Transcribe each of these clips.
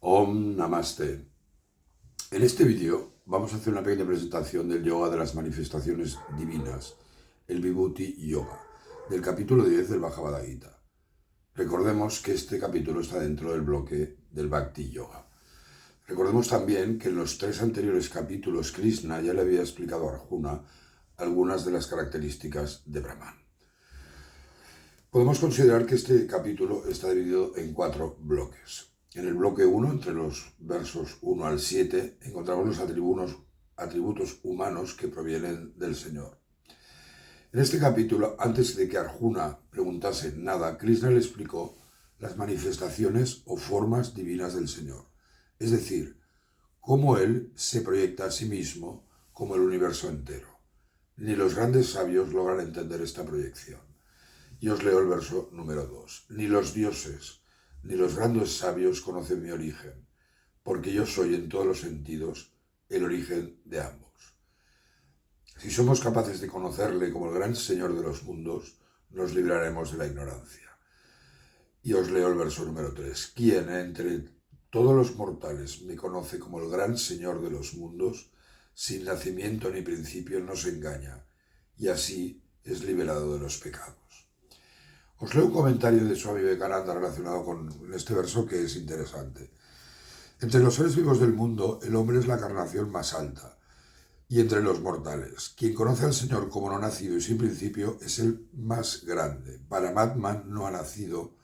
Om Namaste. En este vídeo vamos a hacer una pequeña presentación del yoga de las manifestaciones divinas, el Vibhuti Yoga, del capítulo 10 del Bhagavad Gita. Recordemos que este capítulo está dentro del bloque del Bhakti Yoga. Recordemos también que en los 3 anteriores capítulos Krishna ya le había explicado a Arjuna algunas de las características de Brahman. Podemos considerar que este capítulo está dividido en 4 bloques. En el bloque 1, entre los versos 1 al 7, encontramos los atributos humanos que provienen del Señor. En este capítulo, antes de que Arjuna preguntase nada, Krishna le explicó las manifestaciones o formas divinas del Señor, es decir, cómo Él se proyecta a sí mismo como el universo entero. Ni los grandes sabios logran entender esta proyección. Y os leo el verso número 2. Ni los dioses ni los grandes sabios conocen mi origen, porque yo soy en todos los sentidos el origen de ambos. Si somos capaces de conocerle como el gran Señor de los mundos, nos libraremos de la ignorancia. Y os leo el verso número 3. ¿Quién entre todos los mortales me conoce como el gran Señor de los mundos? Sin nacimiento ni principio no se engaña, y así es liberado de los pecados. Os leo un comentario de Swami Vivekananda relacionado con este verso que es interesante. Entre los seres vivos del mundo, el hombre es la encarnación más alta. Y entre los mortales, quien conoce al Señor como no nacido y sin principio es el más grande. Paramatman no ha nacido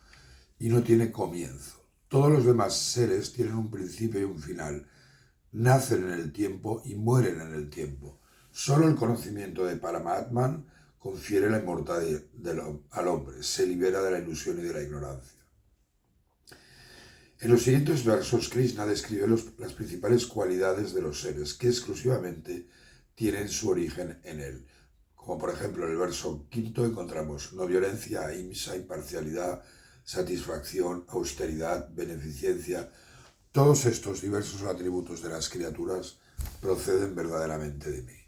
y no tiene comienzo. Todos los demás seres tienen un principio y un final. Nacen en el tiempo y mueren en el tiempo. Solo el conocimiento de Paramatman confiere la inmortalidad al hombre, se libera de la ilusión y de la ignorancia. En los siguientes versos, Krishna describe las principales cualidades de los seres que exclusivamente tienen su origen en él. Como por ejemplo en el verso 5 encontramos no violencia, ahimsa, imparcialidad, satisfacción, austeridad, beneficencia. Todos estos diversos atributos de las criaturas proceden verdaderamente de mí.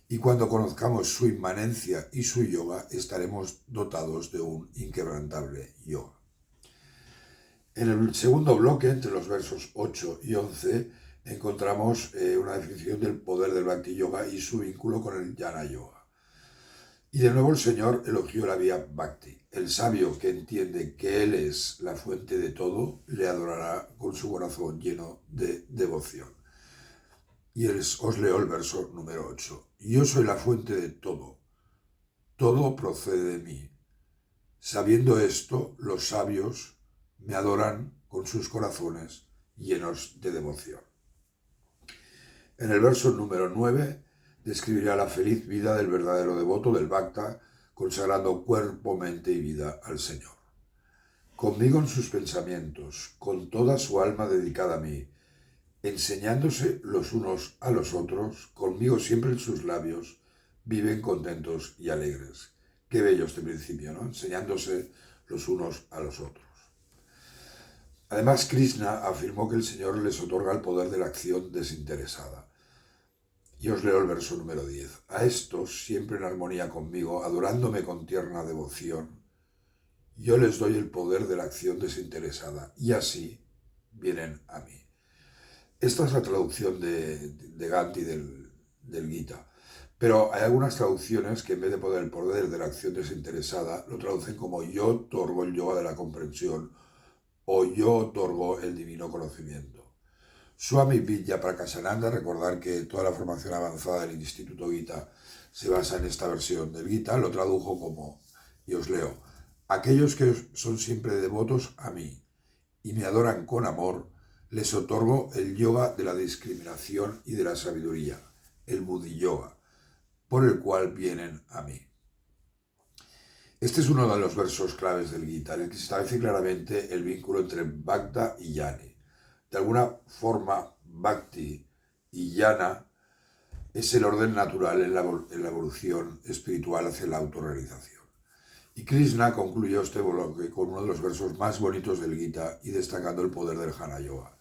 Y cuando conozcamos su inmanencia y su yoga, estaremos dotados de un inquebrantable yoga. En el segundo bloque, entre los versos 8 y 11, encontramos una definición del poder del Bhakti Yoga y su vínculo con el Jnana Yoga. Y de nuevo el Señor elogió la vía Bhakti. El sabio que entiende que Él es la fuente de todo, le adorará con su corazón lleno de devoción. Y os leo el verso número 8. Yo soy la fuente de todo. Todo procede de mí. Sabiendo esto, los sabios me adoran con sus corazones llenos de devoción. En el verso número 9 describirá la feliz vida del verdadero devoto del Bhakta, consagrando cuerpo, mente y vida al Señor. Conmigo en sus pensamientos, con toda su alma dedicada a mí, enseñándose los unos a los otros, conmigo siempre en sus labios, viven contentos y alegres. Qué bello este principio, ¿no? Enseñándose los unos a los otros. Además, Krishna afirmó que el Señor les otorga el poder de la acción desinteresada. Y os leo el verso número 10. A estos, siempre en armonía conmigo, adorándome con tierna devoción, yo les doy el poder de la acción desinteresada, y así vienen a mí. Esta es la traducción de Gandhi del Gita. Pero hay algunas traducciones que en vez de poner el poder de la acción desinteresada, lo traducen como yo otorgo el yoga de la comprensión o yo otorgo el divino conocimiento. Swami Vidyaprakashananda, recordar que toda la formación avanzada del Instituto Gita se basa en esta versión del Gita, lo tradujo como, y os leo, aquellos que son siempre devotos a mí y me adoran con amor, les otorgo el yoga de la discriminación y de la sabiduría, el Buddhi Yoga, por el cual vienen a mí. Este es uno de los versos claves del Gita, en el que se establece claramente el vínculo entre Bhakta y Yani. De alguna forma, Bhakti y Jnana es el orden natural en la evolución espiritual hacia la autorrealización. Y Krishna concluyó este bloque con uno de los versos más bonitos del Gita y destacando el poder del Jnana Yoga.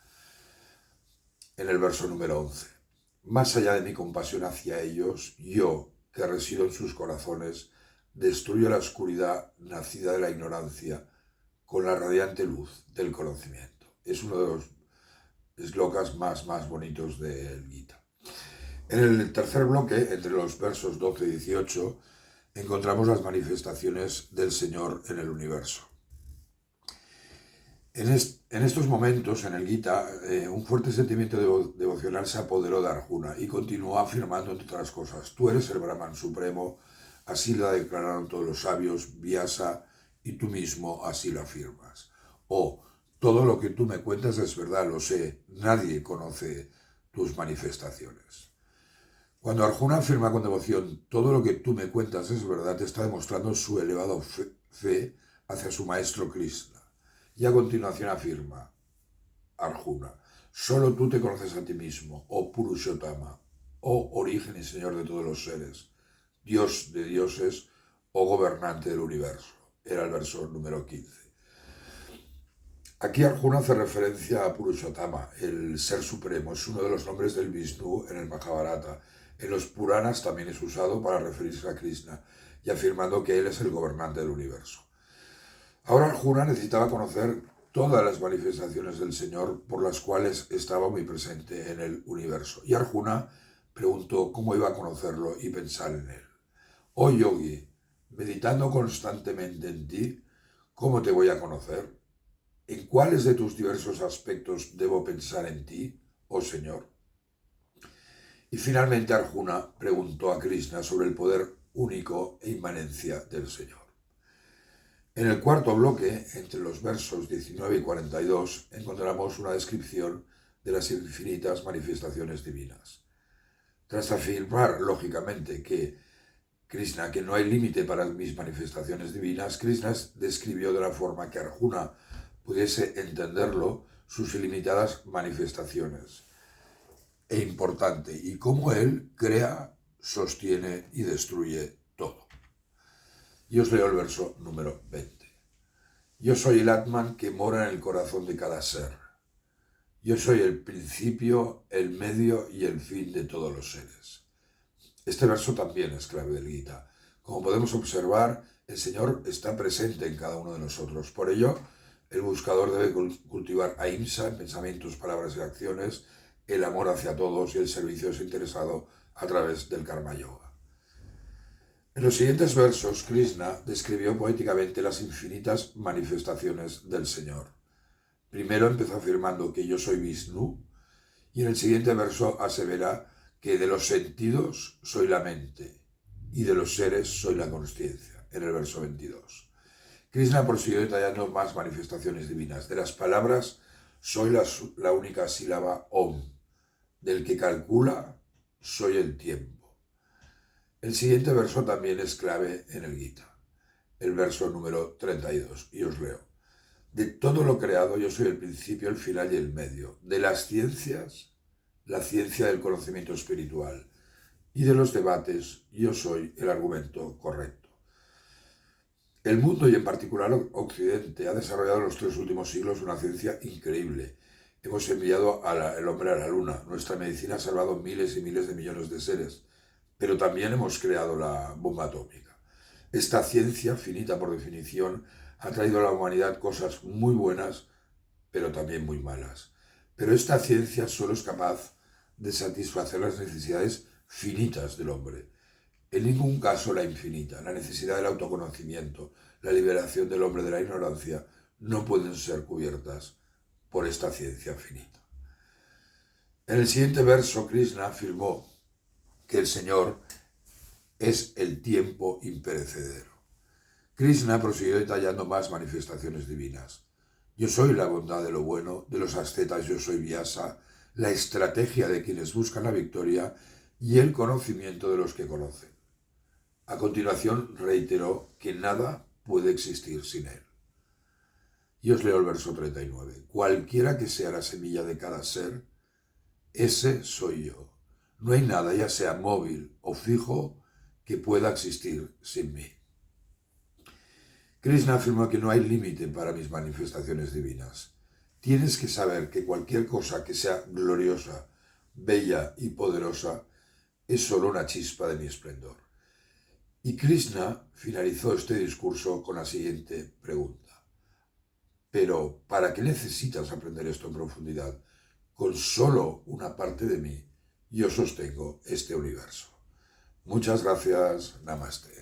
En el verso número 11. Más allá de mi compasión hacia ellos, yo, que resido en sus corazones, destruyo la oscuridad nacida de la ignorancia con la radiante luz del conocimiento. Es uno de los slokas más bonitos del Gita. En el tercer bloque, entre los versos 12 y 18, encontramos las manifestaciones del Señor en el universo. En estos momentos, en el Gita, un fuerte sentimiento devocional se apoderó de Arjuna y continuó afirmando, entre otras cosas, tú eres el Brahman supremo, así lo declararon todos los sabios, Vyasa, y tú mismo así lo afirmas. O, todo lo que tú me cuentas es verdad, lo sé, nadie conoce tus manifestaciones. Cuando Arjuna afirma con devoción, todo lo que tú me cuentas es verdad, te está demostrando su elevada fe hacia su maestro Krishna. Y a continuación afirma Arjuna, solo tú te conoces a ti mismo, oh Purushottama, oh origen y señor de todos los seres, Dios de dioses, oh gobernante del universo. Era el verso número 15. Aquí Arjuna hace referencia a Purushottama, el ser supremo, es uno de los nombres del Vishnu en el Mahabharata. En los Puranas también es usado para referirse a Krishna y afirmando que él es el gobernante del universo. Ahora Arjuna necesitaba conocer todas las manifestaciones del Señor por las cuales estaba muy presente en el universo. Y Arjuna preguntó cómo iba a conocerlo y pensar en él. Oh yogi, meditando constantemente en ti, ¿cómo te voy a conocer? ¿En cuáles de tus diversos aspectos debo pensar en ti, oh Señor? Y finalmente Arjuna preguntó a Krishna sobre el poder único e inmanencia del Señor. En el cuarto bloque, entre los versos 19 y 42, encontramos una descripción de las infinitas manifestaciones divinas. Tras afirmar, lógicamente, que Krishna, que no hay límite para mis manifestaciones divinas, Krishna describió de la forma que Arjuna pudiese entenderlo sus ilimitadas manifestaciones. E importante, y cómo él crea, sostiene y destruye todo. Y os leo el verso número 20. Yo soy el Atman que mora en el corazón de cada ser. Yo soy el principio, el medio y el fin de todos los seres. Este verso también es clave del Gita. Como podemos observar, el Señor está presente en cada uno de nosotros. Por ello, el buscador debe cultivar ahimsa en pensamientos, palabras y acciones, el amor hacia todos y el servicio desinteresado a través del Karma Yoga. En los siguientes versos, Krishna describió poéticamente las infinitas manifestaciones del Señor. Primero empezó afirmando que yo soy Vishnu, y en el siguiente verso asevera que de los sentidos soy la mente, y de los seres soy la consciencia, en el verso 22. Krishna prosiguió detallando más manifestaciones divinas. De las palabras, soy la única sílaba Om, del que calcula, soy el tiempo. El siguiente verso también es clave en el Gita, el verso número 32, y os leo. De todo lo creado yo soy el principio, el final y el medio. De las ciencias, la ciencia del conocimiento espiritual. Y de los debates, yo soy el argumento correcto. El mundo, y en particular Occidente, ha desarrollado en los 3 últimos siglos una ciencia increíble. Hemos enviado al hombre a la luna. Nuestra medicina ha salvado miles y miles de millones de seres. Pero también hemos creado la bomba atómica. Esta ciencia, finita por definición, ha traído a la humanidad cosas muy buenas, pero también muy malas. Pero esta ciencia solo es capaz de satisfacer las necesidades finitas del hombre. En ningún caso la infinita, la necesidad del autoconocimiento, la liberación del hombre de la ignorancia, no pueden ser cubiertas por esta ciencia finita. En el siguiente verso, Krishna afirmó que el Señor es el tiempo imperecedero. Krishna prosiguió detallando más manifestaciones divinas. Yo soy la bondad de lo bueno, de los ascetas yo soy Vyasa, la estrategia de quienes buscan la victoria y el conocimiento de los que conocen. A continuación reiteró que nada puede existir sin él. Y os leo el verso 39. Cualquiera que sea la semilla de cada ser, ese soy yo. No hay nada, ya sea móvil o fijo, que pueda existir sin mí. Krishna afirmó que no hay límite para mis manifestaciones divinas. Tienes que saber que cualquier cosa que sea gloriosa, bella y poderosa es solo una chispa de mi esplendor. Y Krishna finalizó este discurso con la siguiente pregunta. Pero, ¿para qué necesitas aprender esto en profundidad? con solo una parte de mí, yo sostengo este universo. Muchas gracias. Namaste.